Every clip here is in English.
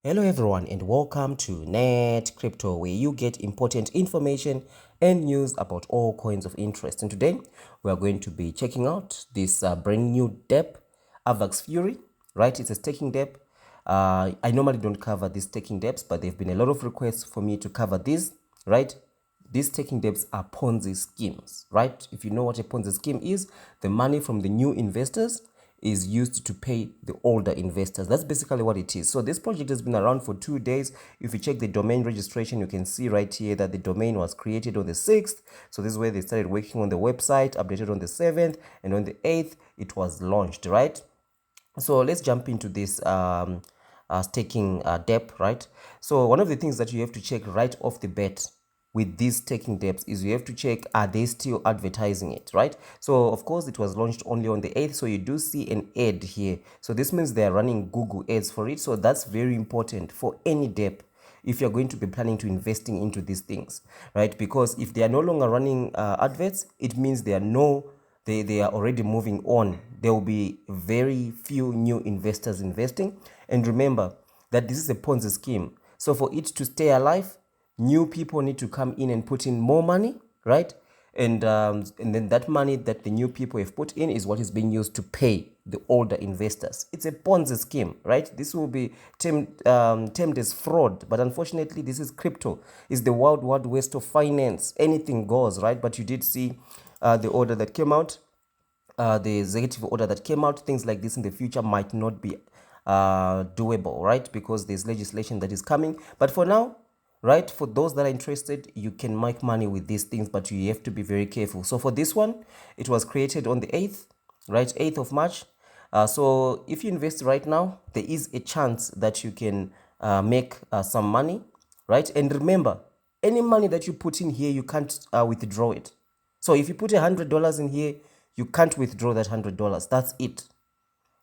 Hello everyone and welcome to Net Crypto, where you get important information and news about all coins of interest. And today we are going to be checking out this brand new DEP, avaxfury, right? It's a staking DEP. I normally don't cover these staking DEPs, but there have been a lot of requests for me to cover these, right? These staking DEPs are Ponzi schemes, right? If you know what a Ponzi scheme is, the money from the new investors is used to pay the older investors. That's basically what it is. So this project has been around for 2 days. If you check the domain registration, you can see right here that the domain was created on the 6th. So this is where they started working on the website, updated on the 7th, and on the 8th, it was launched, right? So let's jump into this staking DEP, right? So one of the things that you have to check right off the bat with these staking DEPs is you have to check, are they still advertising it, right? So of course it was launched only on the 8th, so you do see an ad here. So this means they're running Google ads for it. So that's very important for any DEP if you're going to be planning to investing into these things, right? Because if they are no longer running adverts, it means they are already moving on. There will be very few new investors investing. And remember that this is a Ponzi scheme. So for it to stay alive, new people need to come in and put in more money, right? And then that money that the new people have put in is what is being used to pay the older investors. It's a Ponzi scheme, right? This will be termed as fraud, but unfortunately, this is crypto. It's the wild west of finance. Anything goes, right? But you did see the order that came out, the executive order that came out. Things like this in the future might not be doable, right? Because there's legislation that is coming. But for now, right, for those that are interested, you can make money with these things, but you have to be very careful. So for this one, it was created on the 8th, right, 8th of March. So if you invest right now, there is a chance that you can make some money, right? And remember, any money that you put in here, you can't withdraw it. So if you put $100 in here, you can't withdraw that $100. That's it,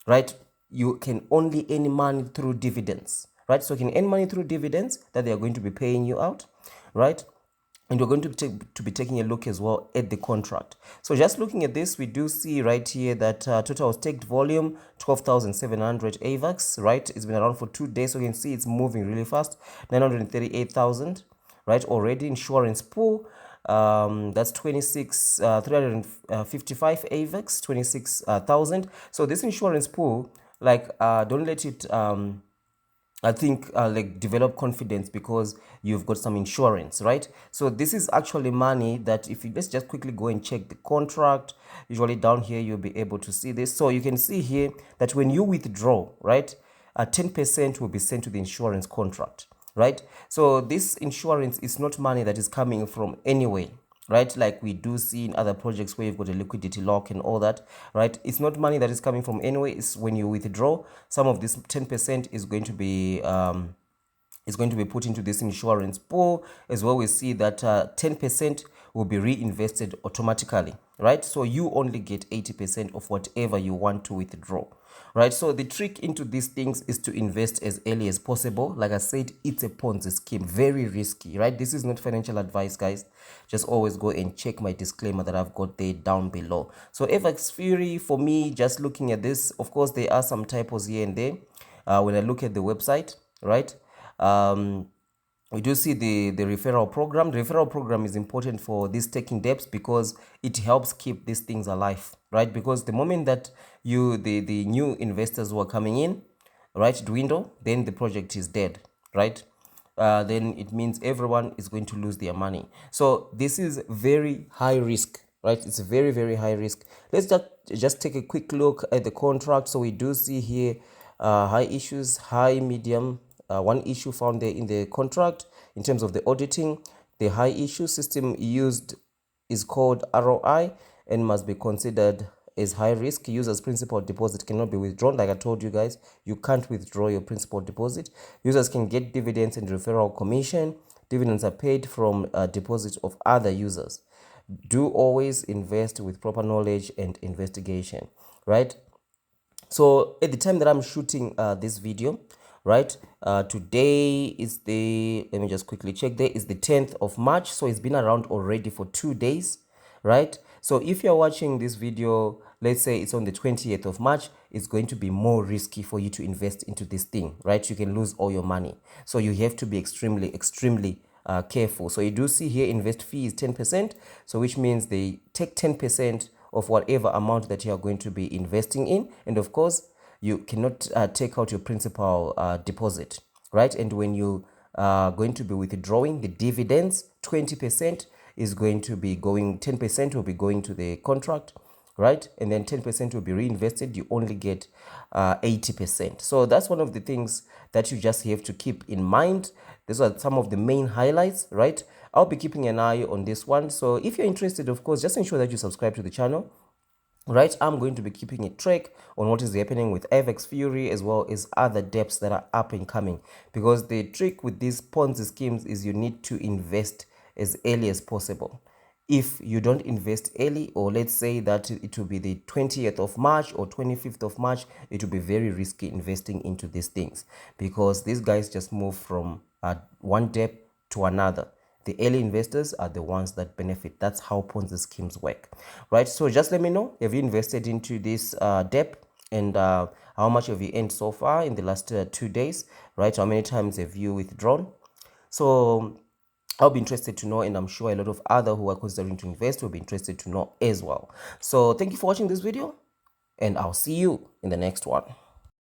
right? You can only earn money through dividends, right? So you can earn money through dividends that they are going to be paying you out, right? And we're going to be taking a look as well at the contract. So just looking at this, we do see right here that total staked volume 12,700 Avax, right? It's been around for 2 days, so you can see it's moving really fast. 938,000, right? Already insurance pool. That's 355 Avax, 26,000. So this insurance pool, like, don't let it I think like develop confidence because you've got some insurance, right? So this is actually money that if you let's just quickly go and check the contract. Usually down here you'll be able to see this. So you can see here that when you withdraw, right, 10% will be sent to the insurance contract, right? So this insurance is not money that is coming from anywhere, right? Like we do see in other projects where you've got a liquidity lock and all that, right? It's not money that is coming from anywhere. It's when you withdraw, some of this 10% is going to be put into this insurance pool. As well, we see that 10% will be reinvested automatically, right? So you only get 80% of whatever you want to withdraw, right? So the trick into these things is to invest as early as possible. Like I said, it's a Ponzi scheme, very risky, right? This is not financial advice, guys. Just always go and check my disclaimer that I've got there down below. So avaxfury, for me, just looking at this, of course, there are some typos here and there when I look at the website, right? We do see the referral program. The referral program is important for these staking DEPs because it helps keep these things alive, right? Because the moment that the new investors who are coming in, right, dwindle, then the project is dead, right? Then it means everyone is going to lose their money. So this is very high risk, right? It's very, very high risk. Let's just take a quick look at the contract. So we do see here high issues, high, medium. One issue found there in the contract in terms of the auditing. The high issue system used is called ROI and must be considered as high risk. Users' principal deposit cannot be withdrawn. Like I told you guys, you can't withdraw your principal deposit. Users can get dividends and referral commission. Dividends are paid from deposits of other users. Do always invest with proper knowledge and investigation, right? So at the time that I'm shooting this video, right, today is let me just quickly check, there is the 10th of March. So it's been around already for 2 days, right? So if you're watching this video, let's say it's on the 20th of March, it's going to be more risky for you to invest into this thing, right? You can lose all your money. So you have to be extremely careful. So you do see here invest fee is 10%. So which means they take 10% of whatever amount that you are going to be investing in. And of course, you cannot take out your principal deposit, right? And when you are going to be withdrawing the dividends, 20% is going to be going, 10% will be going to the contract, right? And then 10% will be reinvested. You only get 80%. So that's one of the things that you just have to keep in mind. These are some of the main highlights, right? I'll be keeping an eye on this one. So if you're interested, of course, just ensure that you subscribe to the channel. Right, I'm going to be keeping a track on what is happening with avaxfury as well as other dEPs that are up and coming, because the trick with these Ponzi schemes is you need to invest as early as possible. If you don't invest early, or let's say that it will be the 20th of March or 25th of March, it will be very risky investing into these things, because these guys just move from one dEP to another. The early investors are the ones that benefit. That's how Ponzi schemes work, right? So just let me know, have you invested into this dEP, and how much have you earned so far in the last 2 days, right? How many times have you withdrawn? So I'll be interested to know, and I'm sure a lot of other who are considering to invest will be interested to know as well. So thank you for watching this video, and I'll see you in the next one.